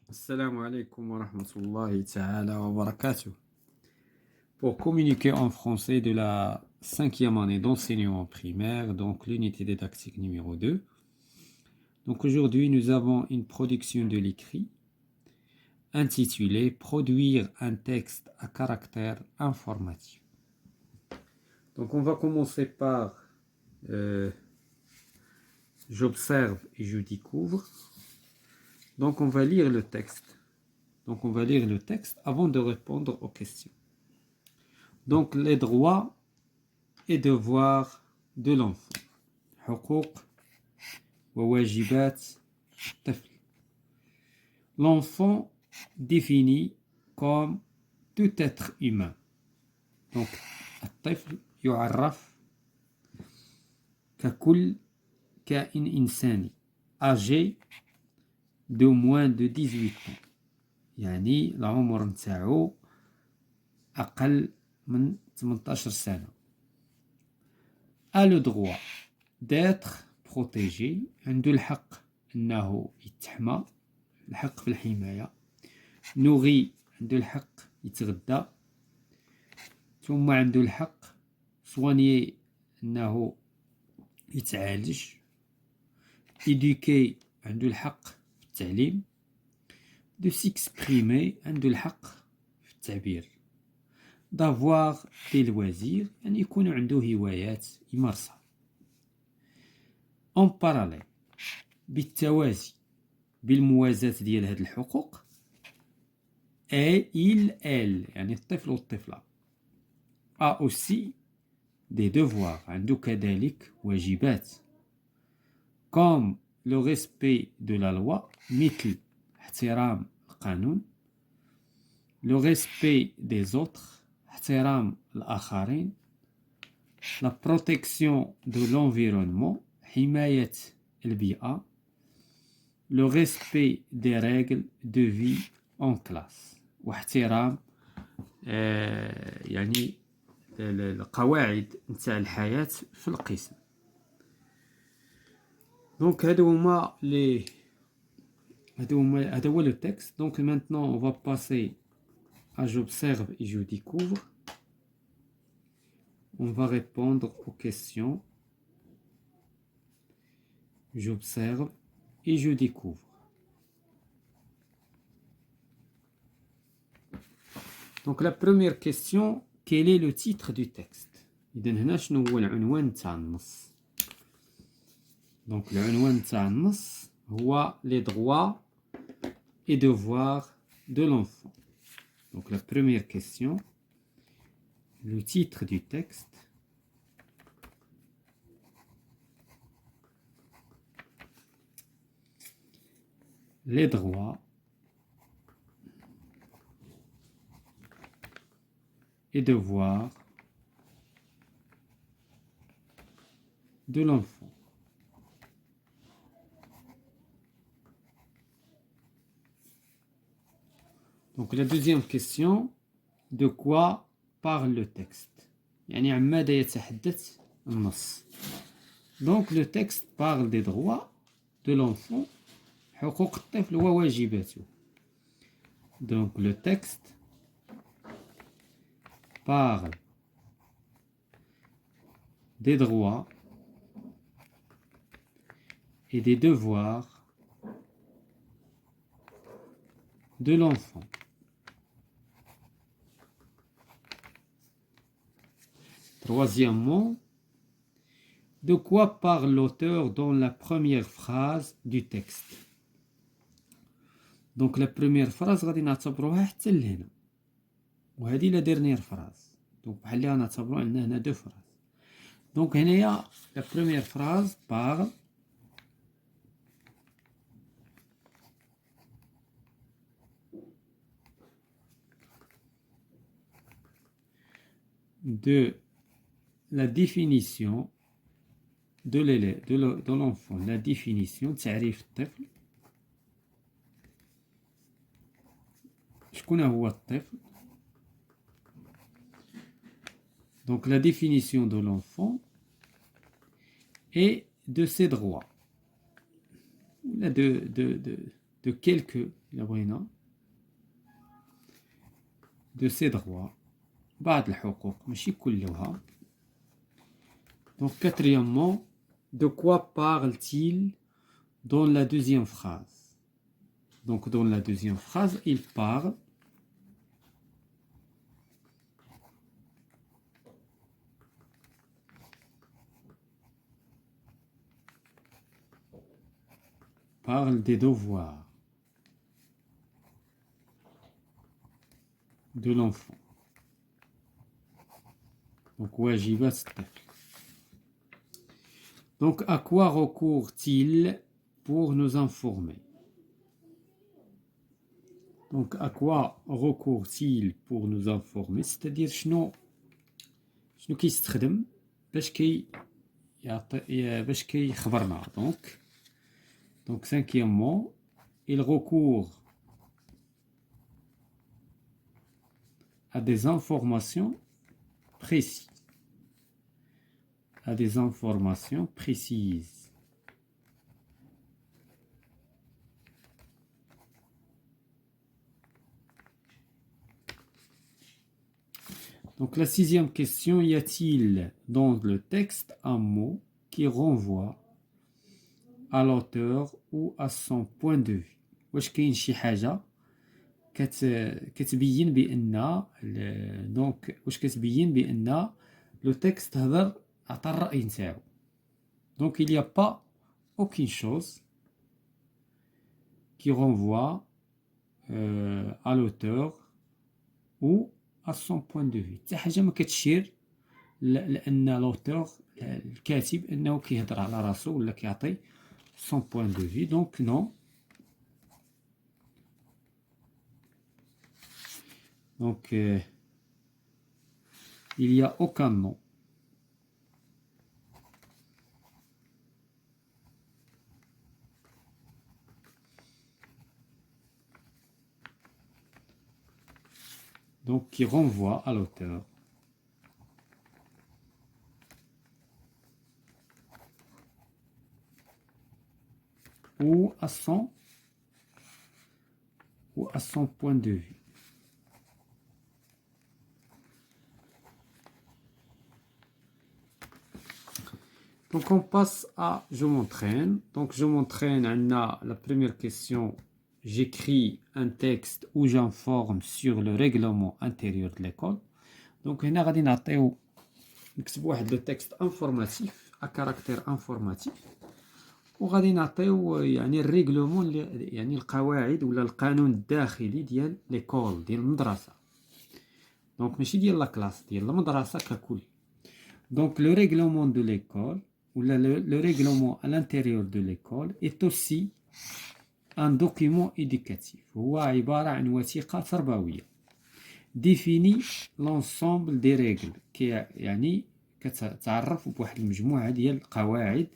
Assalamu alaikum wa rahmatullahi ta'ala wa barakatuh. Pour communiquer en français de la cinquième année d'enseignement primaire, donc l'unité didactique numéro 2. Donc aujourd'hui, nous avons une production de l'écrit intitulée Produire un texte à caractère informatif. Donc on va commencer par j'observe et je découvre. Donc on va lire le texte. Avant de répondre aux questions. Donc les droits et devoirs de l'enfant. حقوق وواجبات الطفل. L'enfant défini comme tout être humain. Donc الطفل يعرف ككل كائن إنساني âgé de moins de 18 ans. يعني العمر نتاعو أقل من 18 سنة. A le droit d'être protégé. عنده الحق أنه يتحمى. الحق في الحماية. nourri. عنده الحق يتغدى. ثم عنده الحق soigner. أنه يتعالج. éduquer. عنده الحق في التعليم. de s'exprimer. عنده الحق في التعبير. d'avoir des loisirs يعني يكون عنده هوايات يمارسها. en parallèle بالتوازي بالموازاة ديال هاد الحقوق et il elle يعني الطفل والطفلة a aussi des devoirs عنده كذلك واجبات comme le respect de la loi مثل احترام القانون le respect des autres احترام الآخرين la protection de l'environnement حماية البيئة le respect des règles de vie en classe واحترام يعني القواعد نتاع الحياة في القسم. دونك هذا هو le texte. Donc maintenant on va passer à j'observe et je découvre. On va répondre aux questions. J'observe et je découvre. Donc la première question, quel est le titre du texte? إذن هنا شنو هو العنوان تاع النص؟ Donc العنوان تاع النص هو les droits et devoirs de l'enfant. Donc la première question, le titre du texte. Les droits et devoirs de l'enfant. Donc la deuxième question, de quoi parle le texte? يعني عن ماذا يتحدث النص. Donc le texte parle des droits de l'enfant, حقوق الطفل وواجباته. Donc le texte parle des droits et des devoirs de l'enfant. Troisièmement, de quoi parle l'auteur dans la première phrase du texte? Donc la première phrase غادي نعتبروها حتى لهنا وهذه la dernière phrase. Donc بحال اللي غنعتبروا عندنا هنا deux phrases. Donc هنايا la première phrase parle de la définition de l'élève, de l'enfant, la définition تعريف الطفل. شكون هو الطفل؟ Donc la définition de l'enfant et de ses droits. De de quelques de ses droits. بعض الحقوق ماشي كلها. Donc quatrièmement, de quoi parle-t-il dans la deuxième phrase? Donc dans la deuxième phrase, il parle des devoirs de l'enfant. Donc واجبات الطفل. Donc à quoi recourt-il pour nous informer? Donc à quoi recourt-il pour nous informer? C'est-à-dire شنو كيستخدم باش كيخبرنا. Donc cinquièmement, il recourt à des informations précises. À des informations précises. Donc la sixième question, y a-t-il dans le texte un mot qui renvoie à l'auteur ou à son point de vue? واش كاين شي حاجة كتبين بأن دونك واش كتبين بأن لو تكست هضر عطى الرأي نتاعو. Donc il n'y a pas aucune chose qui renvoie à l'auteur ou à son point de vue. حتى حاجة ما كتشير لأن l'auteur الكاتب أنه كيهضر على راسو ولا كيعطي son point de vue. Donc non. Donc il n'y a aucun nom. Donc qui renvoie à l'auteur. Ou à son point de vue. Donc on passe à je m'entraîne. Donc je m'entraîne, on a la première question. J'écris un texte où j'informe sur le règlement intérieur de l'école. Donc هنا غادي نكتبوا واحد le texte informatif à caractère informatif. وغادي نعطيو يعني الريغلومون يعني القواعد ولا القانون الداخلي ديال ليكول ديال المدرسة. دونك ماشي ديال لا كلاس ديال المدرسة ككل. دونك لو ريغلومون دو ليكول ولا لو ريغلومون à l'intérieur de l'école est aussi un document éducatif. هو عبارة عن وثيقة تربوية. définit l'ensemble des règles يعني كتعرف بواحد المجموعة ديال القواعد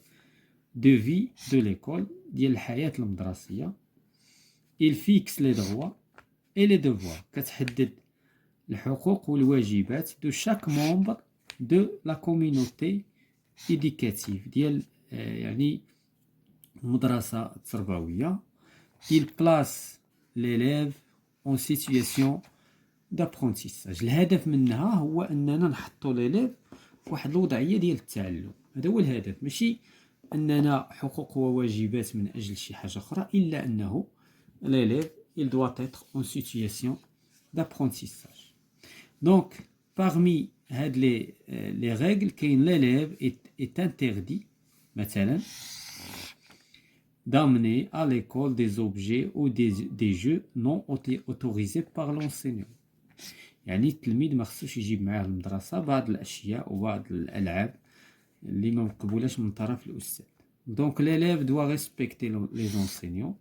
de vie de l'école ديال الحياة المدرسية. il fixe les droits et les devoirs كتحدد الحقوق والواجبات de chaque membre de la communauté éducative ديال يعني المدرسة التربوية. il place l'élève en situation d'apprentissage. الهدف منها هو أننا نحطو l'élève في واحد الوضعية ديال التعلم. هذا هو الهدف. ماشي أننا حقوق وواجبات من أجل شي حاجة أخرى إلا أنه l'élève il doit être en situation d'apprentissage. Donc parmi هاد les règles كاين l'élève est interdit مثلا d'amener à l'école des objets ou des jeux non autorisés par l'enseignant. يعني التلميذ ما خصوش يجيب معاه المدرسة بعض الأشياء وبعض الألعاب اللي ما مقبولاش من طرف الأستاذ. Donc l'élève doit respecter les enseignants.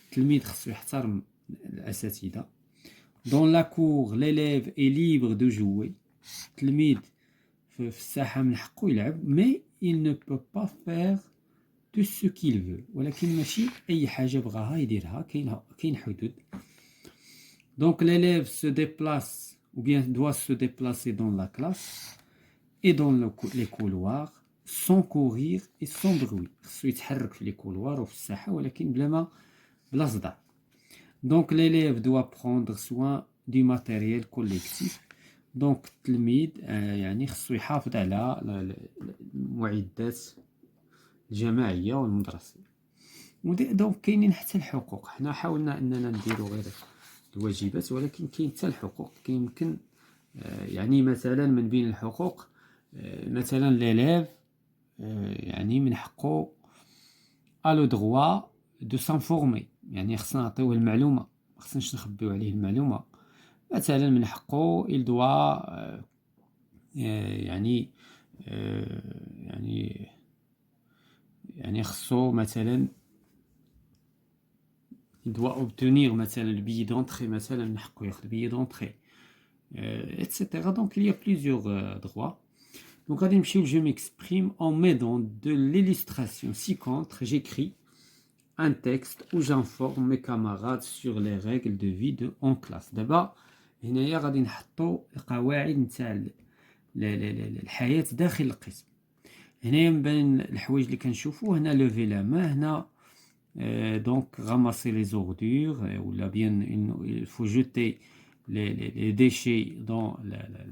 التلميذ خصو يحترم الأساتذة. Dans la cour, l'élève est libre de jouer. التلميذ في الساحة من حقه يلعب. Mais il ne peut pas faire tout ce qu'il veut. ولكن ماشي أي حاجة بغاها يديرها. كاين حدود. Donc l'élève se déplace ou bien doit se déplacer dans la classe et dans les couloirs sans courir et sans bruit. خصو يتحرك في les couloirs وفي الساحة ولكن بلا صداع. Donc l'élève doit prendre soin du matériel collectif. دونك التلميذ يعني خصو يحافظ على المعدات الجماعية والمدرسية. دونك كاينين حتى الحقوق. حنا حاولنا اننا نديرو غير الواجبات، ولكن كاين حتى الحقوق. كيمكن يعني مثلا من بين الحقوق مثلا ليليف يعني من حقه الو دروا دو سانفورمي، يعني خصنا نعطيوه المعلومة، ما خصناش نخبيو عليه المعلومة. مثلا من حقه il doit يعني يعني خصو مثلا il doit obtenir مثلا le billet d'entrée، مثلا من حقه ياخذ billet d'entrée etc. Donc il y a plusieurs droits. Donc غادي نمشيو je m'exprime en m'aidant de l'illustration ci-contre. J'écris un texte où j'informe mes camarades sur les règles de vie en classe. دابا هنايا غادي نحطو القواعد نتاع الحياة داخل القسم. هنايا من بين الحوايج اللي كنشوفو هنا لوفي لا مان، هنا donc ramasser les ordures ou bien il faut jeter les déchets dans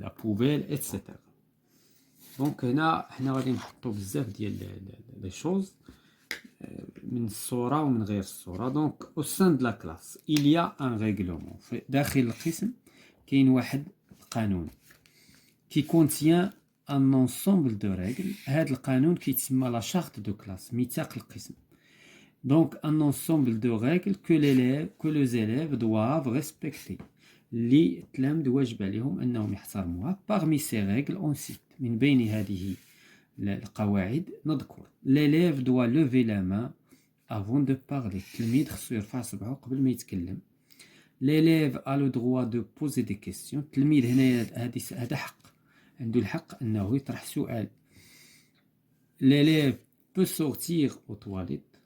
la poubelle etc. Donc هنا حنا غادي نحطو بزاف ديال لي شوز من الصورة ومن غير الصورة. دونك au sein de la classe il y a un règlement. داخل القسم كاين واحد القانون qui contient un ensemble de règles. هذا القانون كيتسمى لا شارت دو كلاس، ميثاق القسم. Donc un ensemble de règles que les élèves doivent respecter. اللي التلاميذ واجب عليهم انهم يحترموها. Parmi ces règles on cite، من بين هذه القواعد نذكر l'élève doit lever la main avant de parler. التلميذ خصو يرفع صبعه قبل ما يتكلم. l'élève a le droit de poser des questions. التلميذ هنا هذا حق، عنده الحق انه يطرح سؤال. l'élève peut sortir aux toilettes.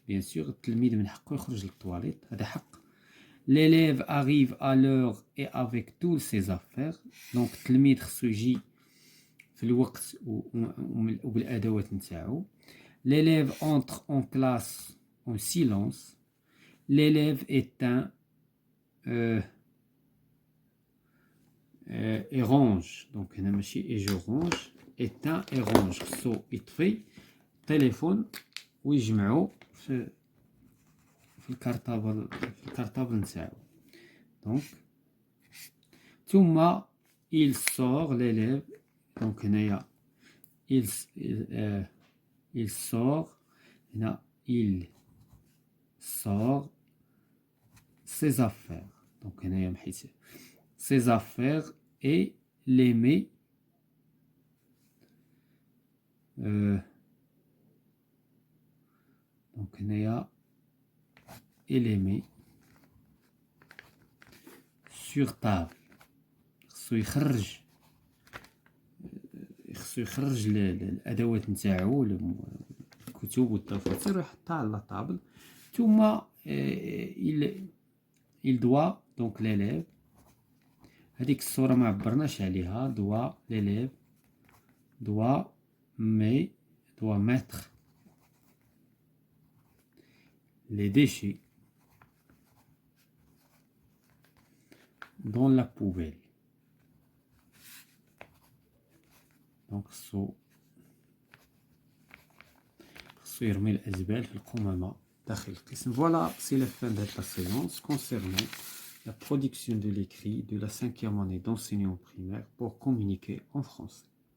bien sûr التلميذ من حقه يخرج للطواليت، هذا حق. l'élève arrive à l'heure et avec toutes ses affaires. donc التلميذ خصو يجي في الوقت وبالادوات نتاعو. l'élève entre en classe en silence. l'élève éteint et range. donc هنا ماشي et je range، éteint et range. خصو يطفي التليفون ويجمعو في الكارطابل نتاعو. دونك ثم il sort l'élève. دونك هنايا il sort، هنا il sort ses affaires. دونك هنايا محيت ses affaires et les met دونك هنايا sur table. خصو يخرج الادوات نتاعو، الكتب والدفاتر ويحطها على طابل. ثم il doit donc l'élève، هذيك الصورة ما عبرناش عليها. doit l'élève doit mettre les déchets dans la poubelle. donc خصو يرمي الأزبال في القمامة داخل القسم. Voilà, c'est la fin de la séance concernant la production de l'écrit de la 5e année d'enseignant primaire pour communiquer en français.